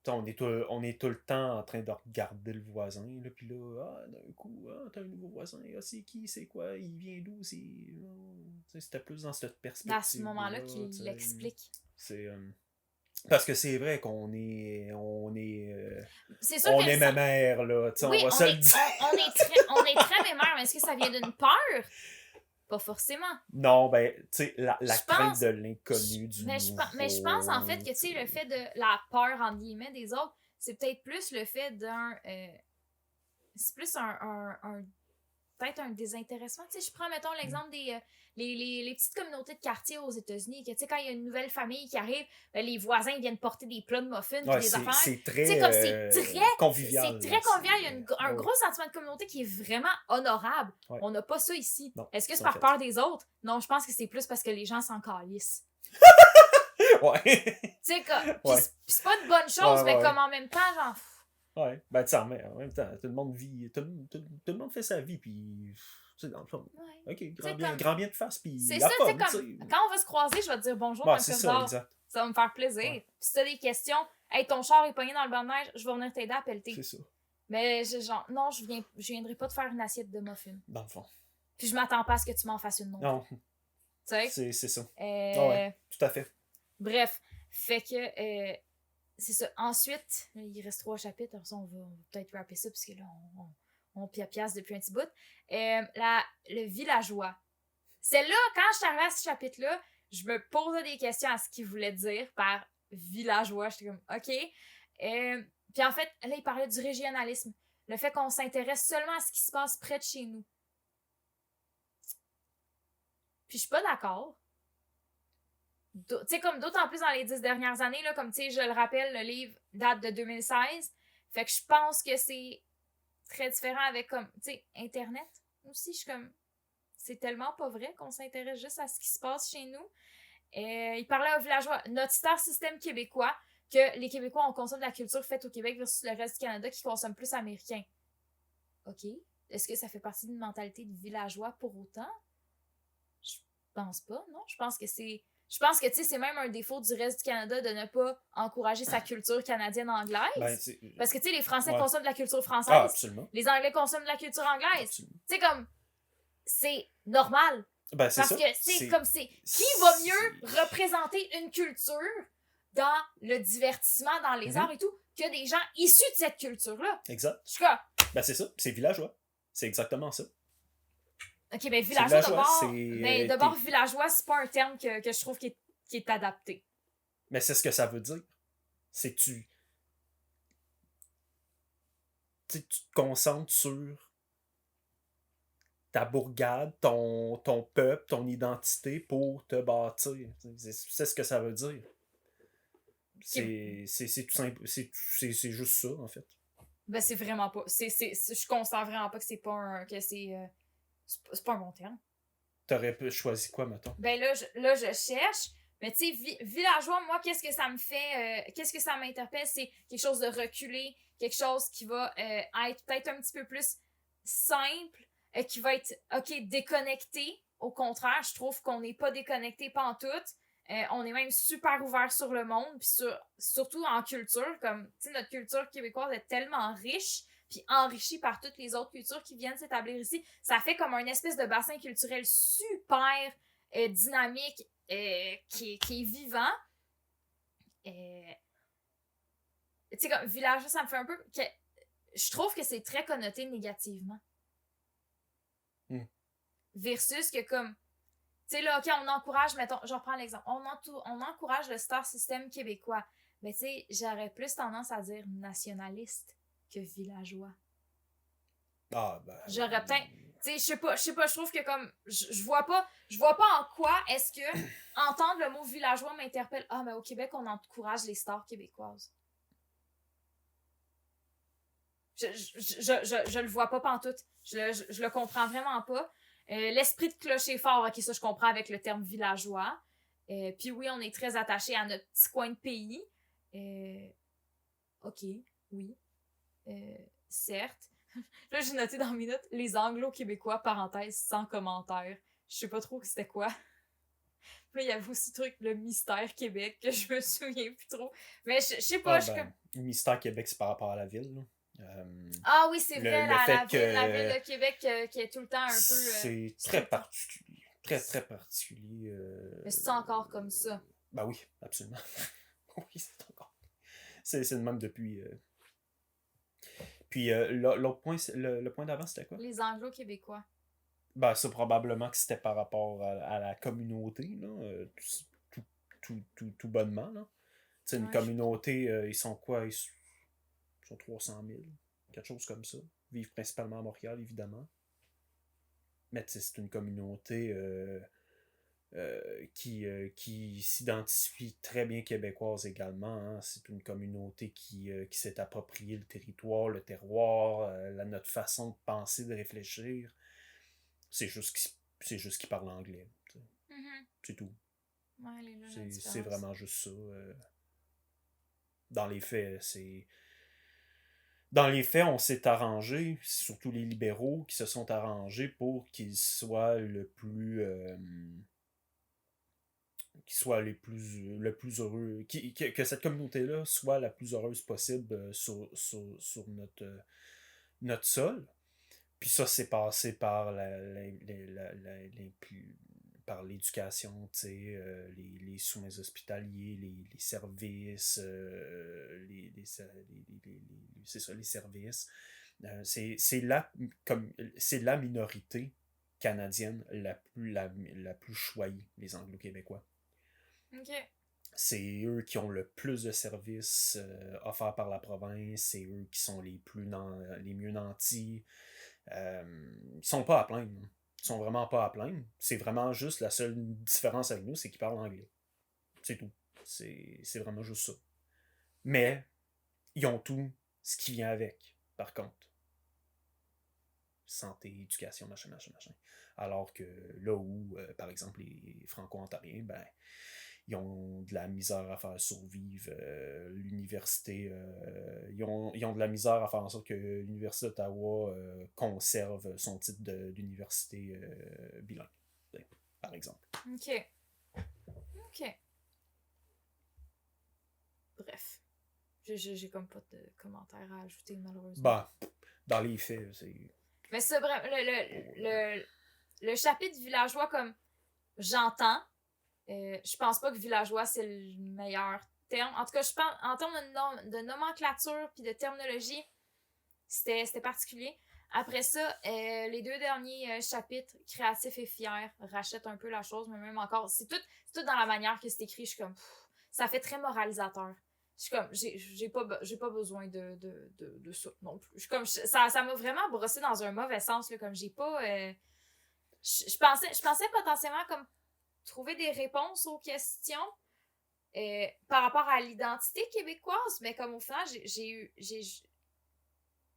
on est tout le temps en train de regarder le voisin, là, puis là, d'un coup, t'as un nouveau voisin, c'est qui, c'est quoi, il vient d'où, c'était plus dans cette perspective. À ce moment-là qu'il l'explique. C'est... parce que c'est vrai qu'on est... c'est sûr on que est mémère, là, oui, on va se le dire. on est très mémère, mais est-ce que ça vient d'une peur? Pas forcément. Non, ben, tu sais, la crainte de l'inconnu du nouveau. Mais je pense, en fait, que, tu sais, le fait de la peur, entre guillemets, des autres, c'est peut-être plus le fait d'un... c'est plus peut-être un désintéressement. Tu sais, je prends, mettons, l'exemple des... les petites communautés de quartier aux États-Unis, que, tu sais, quand il y a une nouvelle famille qui arrive, les voisins viennent porter des plats de muffins, ouais, des affaires. C'est très, convivial. C'est très convivial. Il y a un gros sentiment de communauté qui est vraiment honorable. Ouais. On n'a pas ça ici. Est-ce que c'est par peur des autres? Non, je pense que c'est plus parce que les gens s'en calissent. Ouais. Tu sais, comme... c'est pas une bonne chose, mais comme en même temps, genre... Ouais, ben tu sais, en même temps, tout le monde vit, tout le monde fait sa vie, puis tu sais, dans le fond, ok, grand bien de face, puis c'est ça, tu sais, comme, quand on va se croiser, je vais te dire bonjour dans le corridor, ça va me faire plaisir, puis si t'as des questions, hey, ton char est pogné dans le banc de neige, je vais venir t'aider à pelleter. C'est ça. Mais genre, non, je viendrai pas te faire une assiette de muffins. Dans le fond. Puis je m'attends pas à ce que tu m'en fasses une non. Tu sais? C'est ça. Ouais, tout à fait. Bref, fait que... c'est ça. Ensuite, il reste 3 chapitres. Alors ça, on va peut-être rapper ça, parce que là, on piapiasse depuis un petit bout. Le villageois. C'est là, quand je suis arrivée à ce chapitre-là, je me posais des questions à ce qu'il voulait dire par villageois. J'étais comme, OK. Puis en fait, là, il parlait du régionalisme. Le fait qu'on s'intéresse seulement à ce qui se passe près de chez nous. Puis je suis pas d'accord. Tu sais, comme d'autant plus dans les 10 dernières années, là, comme tu sais, je le rappelle, le livre date de 2016. Fait que je pense que c'est très différent avec, comme, tu sais, Internet aussi. Je suis comme, c'est tellement pas vrai qu'on s'intéresse juste à ce qui se passe chez nous. Il parlait aux villageois, notre star système québécois, que les Québécois, on consomme de la culture faite au Québec versus le reste du Canada qui consomme plus américain. OK. Est-ce que ça fait partie d'une mentalité de villageois pour autant? Je pense pas, non. Je pense que c'est Je pense que, tu sais, c'est même un défaut du reste du Canada de ne pas encourager sa culture canadienne-anglaise. Ben, Parce que, tu sais, les Français ouais. consomment de la culture Ah, française. absolument. Les Anglais consomment de la culture anglaise. Absolument. Tu sais, comme, c'est normal. Ben, c'est Parce ça. que c'est comme c'est. Qui va mieux représenter une culture dans le divertissement, dans les arts et tout, que des gens issus de cette culture-là? Exact. Je suis comme. Ben, c'est ça. C'est villageois. C'est exactement ça. Ok, mais villageois, d'abord. Mais d'abord, t'es- villageois, c'est pas un terme que je trouve qui est adapté. Mais c'est ce que ça veut dire. C'est que tu te concentres sur ta bourgade, ton peuple, ton identité pour te bâtir. C'est ce que ça veut dire. C'est tout simple. C'est juste ça, en fait. Ben, c'est vraiment pas. Je considère vraiment pas que c'est pas un. Que c'est pas un bon terme. T'aurais choisi quoi, mettons? Ben là, je cherche. Mais tu sais, villageois, moi, qu'est-ce que ça me fait. Qu'est-ce que ça m'interpelle? C'est quelque chose de reculé, quelque chose qui va être peut-être un petit peu plus simple, qui va être, ok, déconnecté. Au contraire, je trouve qu'on n'est pas déconnecté pantoute. On est même super ouvert sur le monde, puis surtout en culture, comme, tu sais, notre culture québécoise est tellement riche, puis enrichie par toutes les autres cultures qui viennent s'établir ici. Ça fait comme un espèce de bassin culturel super dynamique, qui est vivant. Tu sais, comme village, ça me fait un peu... je trouve que c'est très connoté négativement. Versus que comme... Tu sais, là, OK, on encourage, mettons, je reprends l'exemple, on encourage le star system québécois. Mais tu sais, j'aurais plus tendance à dire nationaliste que villageois. Ah, ben... J'aurais peut-être... Tu sais, je sais pas, je trouve que comme... Je vois pas en quoi est-ce que entendre le mot villageois m'interpelle. Ah, mais au Québec, on encourage les stars québécoises. Je le vois pas pantoute. Je le comprends vraiment pas. L'esprit de clocher fort, ok, ça je comprends avec le terme villageois. Puis oui, on est très attaché à notre petit coin de pays. Ok, oui. Certes. Là, j'ai noté dans mes notes les anglo-québécois, parenthèse, sans commentaire. Je sais pas trop c'était quoi. Puis là, il y avait aussi le truc, le mystère Québec, que je me souviens plus trop. Mais je sais pas, Le mystère Québec, c'est par rapport à la ville, là. Ah oui, c'est vrai, la ville de Québec qui est tout le temps un peu... c'est très particulier. Très, très particulier. Mais c'est encore comme ça? Ben oui, absolument. Oui, c'est encore... C'est le même depuis... Puis l'autre point, le point d'avant, c'était quoi? Les Anglo-Québécois. Ben ça, probablement que c'était par rapport à la communauté, là. Tout bonnement, là. Tu sais, une communauté, ils sont quoi? Ils sont 300 000. Quelque chose comme ça. Ils vivent principalement à Montréal, évidemment. Mais c'est une communauté qui s'identifie très bien québécoise également. Hein. C'est une communauté qui s'est approprié le territoire, le terroir, notre façon de penser, de réfléchir. C'est juste qu'ils parlent anglais. Mm-hmm. C'est tout. Ouais, c'est vraiment juste ça. Dans les faits, c'est... Dans les faits, on s'est arrangé, surtout les libéraux qui se sont arrangés pour qu'ils soient le plus le plus heureux, que cette communauté-là soit la plus heureuse possible sur notre sol. Puis ça, c'est passé par par l'éducation, tu sais, les soins hospitaliers, les services, c'est ça, les services. C'est la minorité canadienne la plus choyée, les Anglo-Québécois. OK. C'est eux qui ont le plus de services offerts par la province, c'est eux qui sont les mieux nantis. Ils sont pas à plaindre. Ils sont vraiment pas à plaindre. C'est vraiment juste la seule différence avec nous, c'est qu'ils parlent anglais. C'est tout. C'est vraiment juste ça. Mais ils ont tout ce qui vient avec, par contre. Santé, éducation, machin. Alors que là où, par exemple, les Franco-Ontariens, ben, ils ont de la misère à faire survivre l'université. Ils ont de la misère à faire en sorte que l'Université d'Ottawa conserve son titre d'université bilingue, par exemple. OK. Ok. Bref. J'ai comme pas de commentaires à ajouter, malheureusement. Bah, dans les faits, c'est... Mais c'est vrai, le chapitre villageois, comme j'entends, je pense pas que villageois, c'est le meilleur terme. En tout cas, je pense, en termes de nomenclature puis de terminologie, c'était particulier. Après ça, les deux derniers chapitres, créatif et fier, rachètent un peu la chose, mais même encore, c'est tout dans la manière que c'est écrit. Je suis comme, ça fait très moralisateur. Je suis comme, j'ai pas besoin de ça non plus. Je suis comme, ça m'a vraiment brossé dans un mauvais sens, là, comme j'ai pas... je pensais potentiellement comme trouver des réponses aux questions par rapport à l'identité québécoise, mais comme au final,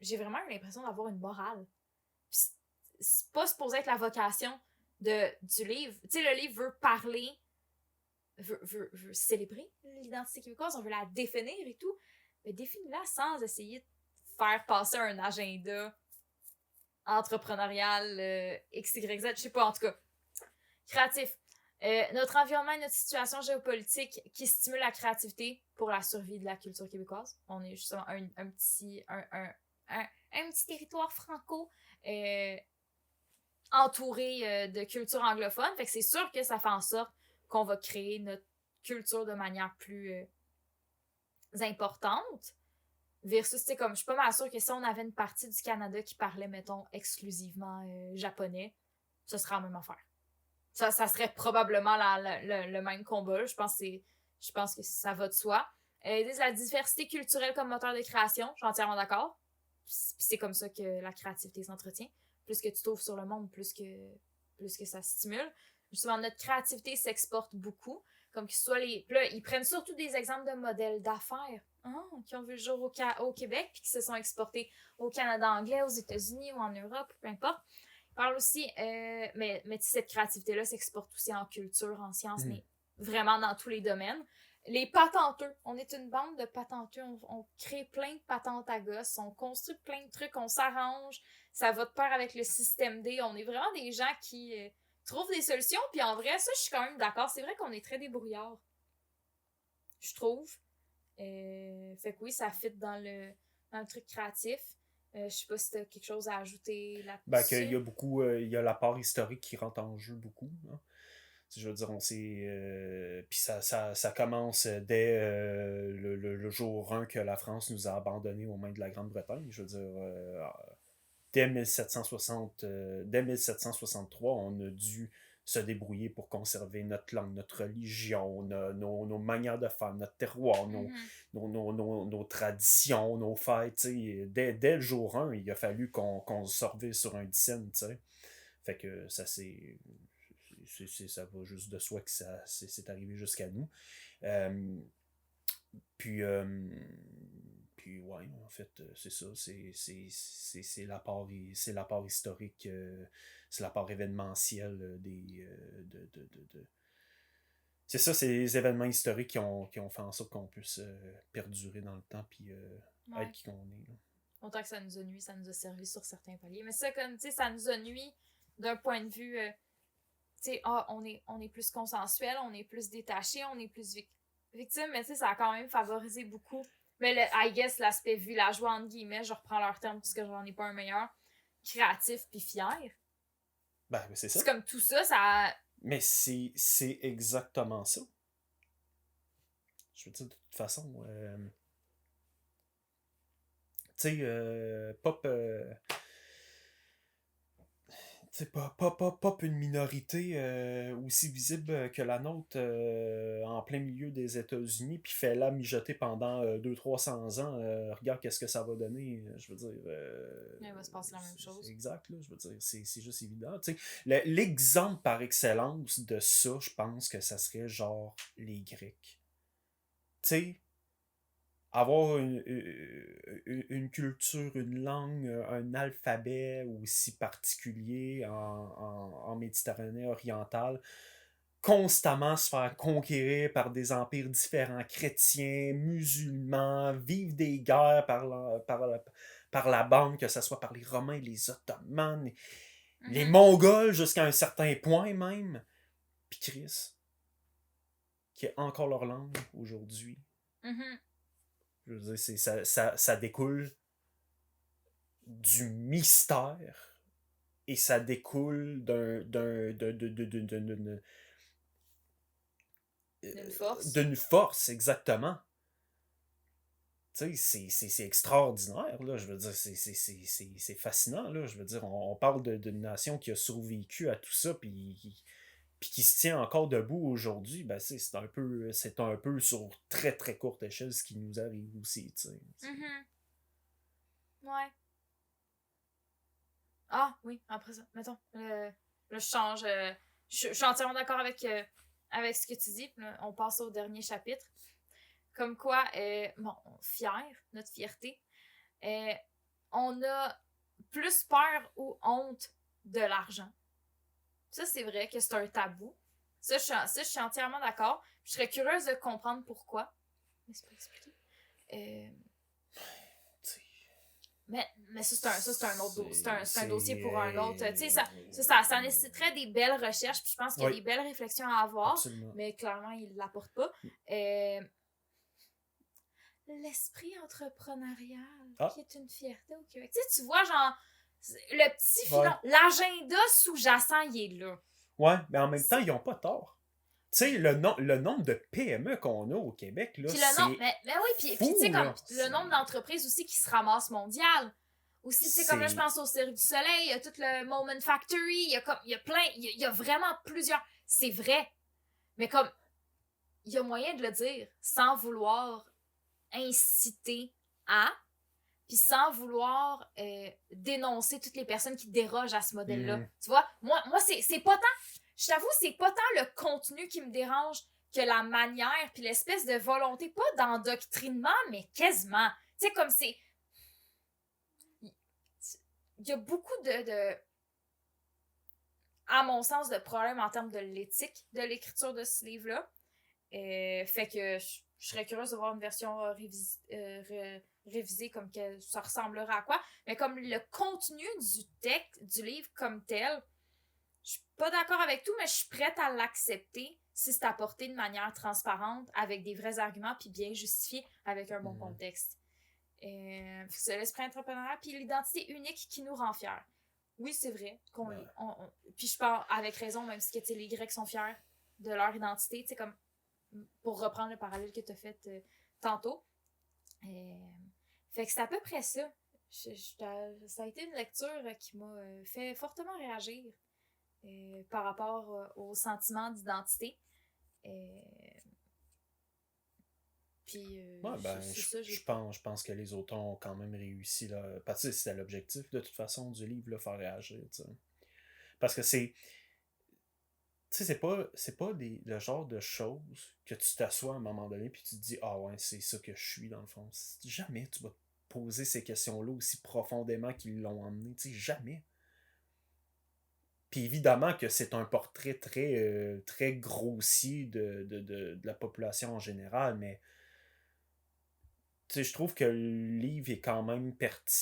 j'ai vraiment eu l'impression d'avoir une morale. Pis c'est pas supposé être la vocation du livre. Tu sais, le livre veut parler, veut célébrer l'identité québécoise, on veut la définir et tout, mais définis-la sans essayer de faire passer un agenda entrepreneurial XYZ, je sais pas, en tout cas. Créatif. Notre environnement et notre situation géopolitique qui stimule la créativité pour la survie de la culture québécoise. On est justement un petit territoire franco entouré de culture anglophone. Fait que c'est sûr que ça fait en sorte qu'on va créer notre culture de manière plus importante. Versus, tu sais, comme je suis pas mal sûre que si on avait une partie du Canada qui parlait, mettons, exclusivement japonais, ce serait la même affaire. Ça serait probablement le même combat. Je pense que ça va de soi. Ils disent la diversité culturelle comme moteur de création. Je suis entièrement d'accord. Puis c'est comme ça que la créativité s'entretient. Plus que tu t'ouvres sur le monde, plus que ça stimule. Justement, notre créativité s'exporte beaucoup. Comme que ce soit les... Puis là, ils prennent surtout des exemples de modèles d'affaires qui ont vu le jour au Québec puis qui se sont exportés au Canada anglais, aux États-Unis ou en Europe, peu importe. Parle aussi, mais cette créativité-là s'exporte aussi en culture, en sciences, mais vraiment dans tous les domaines. Les patenteux, on est une bande de patenteux, on crée plein de patentes à gosses, on construit plein de trucs, on s'arrange, ça va de pair avec le système D, on est vraiment des gens qui trouvent des solutions, puis en vrai, ça, je suis quand même d'accord, c'est vrai qu'on est très débrouillards, je trouve. Fait que oui, ça fit dans le truc créatif. Je sais pas si t'as quelque chose à ajouter là-dessus. Ben, qu'il y a beaucoup, il y a la part historique qui rentre en jeu beaucoup. Hein. Je veux dire, on sait. Puis ça commence dès le jour 1 que la France nous a abandonnés aux mains de la Grande-Bretagne. Je veux dire, dès 1763, on a dû se débrouiller pour conserver notre langue, notre religion, nos manières de faire, notre terroir, nos traditions, nos fêtes. Dès le jour 1, il a fallu qu'on se serve sur un dixaine. Fait que ça ça va juste de soi que c'est arrivé jusqu'à nous. Puis ouais, en fait, c'est ça, c'est la part historique, c'est la part événementielle c'est ça, c'est les événements historiques qui ont fait en sorte qu'on puisse perdurer dans le temps puis être qui qu'on est. Là. Autant que ça nous a nuit, ça nous a servi sur certains paliers. Mais ça, comme, tu sais, ça nous a nuit d'un point de vue, tu sais, on est plus consensuel, on est plus détaché, on est plus victime, mais tu sais, ça a quand même favorisé beaucoup. Mais I guess, l'aspect villageois, entre guillemets, je reprends leur terme parce que j'en ai pas un meilleur, créatif puis fier. Ben, c'est ça. C'est comme tout ça, ça... Mais c'est exactement ça. Je veux dire, de toute façon, tu sais, pop... C'est pas une minorité aussi visible que la nôtre en plein milieu des États-Unis, puis fait-la mijoter pendant 200-300 ans. Regarde qu'est-ce que ça va donner. Je veux dire. Il va se passer la même chose. Exact, là, je veux dire, c'est juste évident. L'exemple par excellence de ça, je pense que ça serait genre les Grecs. Tu sais, avoir une culture, une langue, un alphabet aussi particulier en Méditerranée orientale, constamment se faire conquérir par des empires différents, chrétiens, musulmans, vivre des guerres par la bande, que ce soit par les Romains, les Ottomans, les Mongols jusqu'à un certain point même. Puis Chris, qui est encore leur langue aujourd'hui. Mhm. Je veux dire, ça découle du mystère et ça découle D'une force. d'une force, exactement. Tu sais, c'est extraordinaire, là. Je veux dire, c'est fascinant, là. Je veux dire, on parle d'une nation qui a survécu à tout ça, puis qui se tient encore debout aujourd'hui. Ben, c'est un peu sur très, très courte échelle ce qui nous arrive aussi, tu sais. Mhm. Ouais. Ah, oui, après ça, mettons. Là, je change. Je suis entièrement d'accord avec ce que tu dis. Puis là, on passe au dernier chapitre. Comme quoi, bon, notre fierté, on a plus peur ou honte de l'argent. Ça, c'est vrai que c'est un tabou. Ça, je suis entièrement d'accord. Je serais curieuse de comprendre pourquoi. Mais c'est pas expliqué. Mais ça, c'est un autre c'est un dossier pour un autre. Tu sais, ça nécessiterait des belles recherches, puis je pense qu'il y a Oui. des belles réflexions à avoir, Absolument. mais clairement, il ne l'apporte pas. L'esprit entrepreneurial, qui est une fierté au Québec. Tu sais, tu vois, genre, le petit filon, l'agenda sous-jacent, il est là. Ouais, mais en même temps, ils n'ont pas tort. Tu sais, le nombre de PME qu'on a au Québec, là, c'est mais oui, puis tu sais, comme le nombre d'entreprises aussi qui se ramassent mondiales. Aussi, tu sais, comme là, je pense au Cirque du Soleil, il y a tout le Moment Factory, il y a plein, il y a vraiment plusieurs. C'est vrai. Mais comme, il y a moyen de le dire sans vouloir inciter à, puis sans vouloir dénoncer toutes les personnes qui dérogent à ce modèle-là. Tu vois, moi c'est pas tant, je t'avoue, c'est pas tant le contenu qui me dérange que la manière, puis l'espèce de volonté, pas d'endoctrinement, mais quasiment. Tu sais, comme c'est... Il y a beaucoup à mon sens, de problèmes en termes de l'éthique de l'écriture de ce livre-là. Fait que je serais curieuse de voir une version révisée comme que ça ressemblera à quoi. Mais comme le contenu du texte, du livre comme tel, je suis pas d'accord avec tout, mais je suis prête à l'accepter si c'est apporté de manière transparente, avec des vrais arguments, puis bien justifié, avec un bon contexte. C'est l'esprit entrepreneurial, puis l'identité unique qui nous rend fiers. Oui, c'est vrai. Puis je parle avec raison, même si les Grecs sont fiers de leur identité, tu sais, comme pour reprendre le parallèle que tu as fait tantôt. Fait que c'est à peu près ça. Ça a été une lecture qui m'a fait fortement réagir par rapport au sentiment d'identité. Puis, je pense que les auteurs ont quand même réussi, là, parce que c'était l'objectif, de toute façon, du livre, là, faire réagir, tu sais. Parce que c'est... Tu sais, c'est pas le genre de choses que tu t'assois à un moment donné puis tu te dis « Ah ouais, c'est ça que je suis, dans le fond. » Jamais tu vas te poser ces questions-là aussi profondément qu'ils l'ont emmené. Tu sais, jamais. Puis évidemment que c'est un portrait très, très grossier de la population en général, mais tu sais, je trouve que le livre est quand même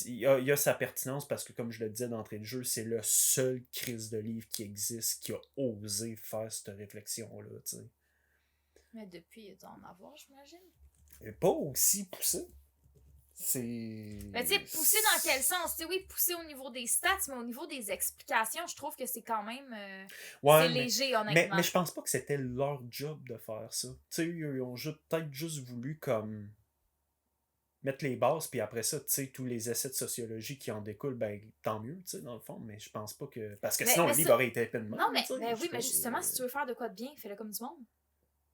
il a sa pertinence parce que, comme je le disais d'entrée de jeu, c'est le seul crise de livre qui existe qui a osé faire cette réflexion-là, tu sais. Mais depuis, il doit en avoir, j'imagine. Et pas aussi poussé. C'est... Mais tu sais, poussé dans quel sens? Tu sais, oui, poussé au niveau des stats, mais au niveau des explications, je trouve que c'est quand même... c'est léger, honnêtement. Mais je pense pas que c'était leur job de faire ça. Tu sais, ils ont peut-être juste voulu comme... mettre les bases, puis après ça, tu sais, tous les essais de sociologie qui en découlent, ben, tant mieux, tu sais, dans le fond, mais je pense pas que... Parce que sinon, le livre aurait été épainement. Non, mais oui, mais justement, si tu veux faire de quoi de bien, fais-le comme du monde.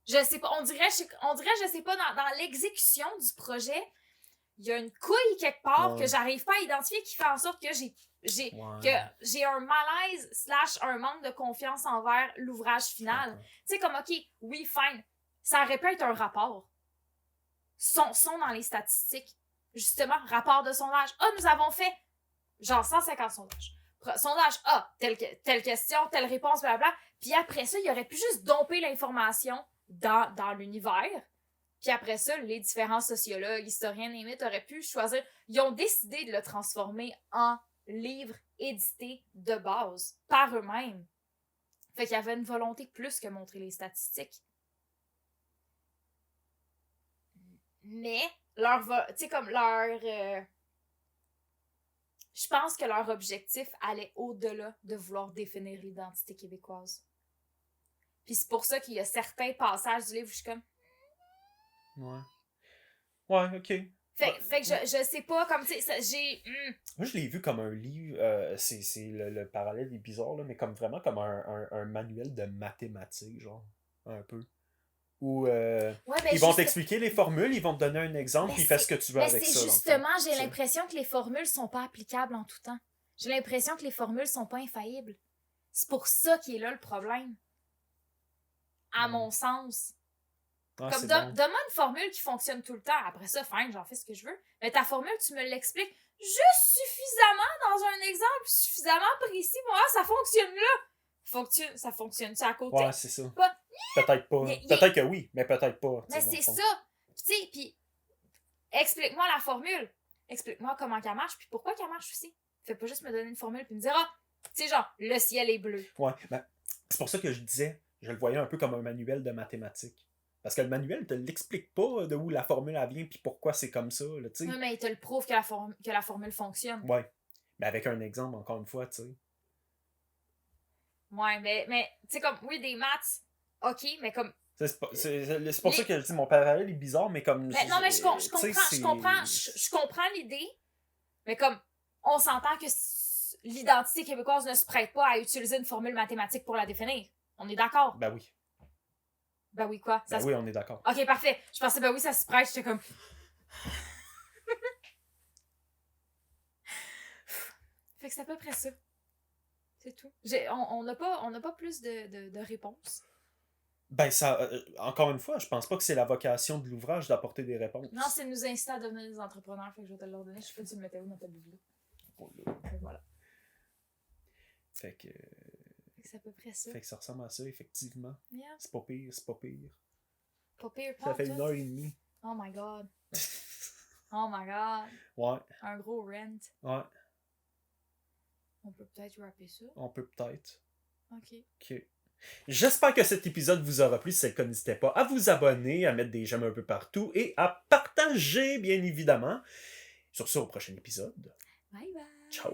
Je sais pas, on dirait, je sais pas, dans l'exécution du projet, il y a une couille quelque part que j'arrive pas à identifier qui fait en sorte que j'ai un malaise / un manque de confiance envers l'ouvrage final. Tu sais, comme, OK, oui, fine, ça aurait pu être un rapport. Sont dans les statistiques. Justement, rapport de sondage. Nous avons fait genre 150 sondages. Sondage telle question, telle réponse, blablabla. Puis après ça, il aurait pu juste domper l'information dans l'univers. Puis après ça, les différents sociologues, historiens, limite, auraient pu choisir. Ils ont décidé de le transformer en livre édité de base par eux-mêmes. Fait qu'il y avait une volonté plus que montrer les statistiques. Mais, tu sais, comme je pense que leur objectif allait au-delà de vouloir définir l'identité québécoise. Puis c'est pour ça qu'il y a certains passages du livre où je suis comme... Ouais. Ouais, ok. Fait que je sais pas, comme, tu sais, j'ai... Moi, je l'ai vu comme un livre, c'est le parallèle est bizarre, là, mais comme vraiment comme un manuel de mathématiques, genre, un peu. Où Ouais, ils vont t'expliquer les formules, ils vont te donner un exemple, puis fais ce que tu veux mais avec c'est ça. dans le fond. justement, j'ai Ça. l'impression que les formules sont pas applicables en tout temps. J'ai l'impression que les formules sont pas infaillibles. C'est pour ça qu'il est là le problème. À mon sens. Ah, Comme, c'est bon. donne-moi une formule qui fonctionne tout le temps. Après ça, fine, j'en fais ce que je veux. Mais ta formule, tu me l'expliques juste suffisamment dans un exemple suffisamment précis pour voir ça fonctionne là. Ça fonctionne-tu à côté? Ouais, c'est ça. Pas- Peut-être pas. Peut-être que oui, mais peut-être pas. Mais c'est ça. Tu sais, puis explique-moi la formule. Explique-moi comment qu'elle marche, puis pourquoi qu'elle marche aussi. Fais pas juste me donner une formule puis me dire, ah, tu sais, genre, le ciel est bleu. Ouais, ben, c'est pour ça que je disais, je le voyais un peu comme un manuel de mathématiques. Parce que le manuel te l'explique pas de où la formule elle vient puis pourquoi c'est comme ça, là, tu sais. Oui, mais il te le prouve que la formule fonctionne. Ouais. Mais avec un exemple, encore une fois, tu sais. Ouais, mais tu sais, comme, oui, des maths, ok, mais comme. C'est pour ça que je dis mon parallèle est bizarre, mais comme. Mais non, mais je comprends l'idée, mais comme, on s'entend que l'identité québécoise ne se prête pas à utiliser une formule mathématique pour la définir. On est d'accord? Ben oui. Ben oui, quoi? Ben oui, on est d'accord. Ok, parfait. Je pensais, ben oui, ça se prête, j'étais comme. Fait que c'est à peu près ça. C'est tout. On n'a pas plus de réponses. Ben ça, encore une fois, je pense pas que c'est la vocation de l'ouvrage d'apporter des réponses. Non, c'est nous inciter à devenir des entrepreneurs, fait que je vais te le redonner. Je sais pas si tu le mettais où dans ta bibliothèque. Voilà. Fait que c'est à peu près ça. Fait que ça ressemble à ça, effectivement. Yeah. C'est pas pire, c'est pas pire. Pas pire, Ça fait 1h30. Oh my god. Oh my god. Ouais. Un gros rent. Ouais. On peut peut-être rapper ça. On peut peut-être. Ok. J'espère que cet épisode vous aura plu. Si c'est le cas, n'hésitez pas à vous abonner, à mettre des j'aime un peu partout et à partager, bien évidemment. Sur ce, au prochain épisode. Bye bye. Ciao.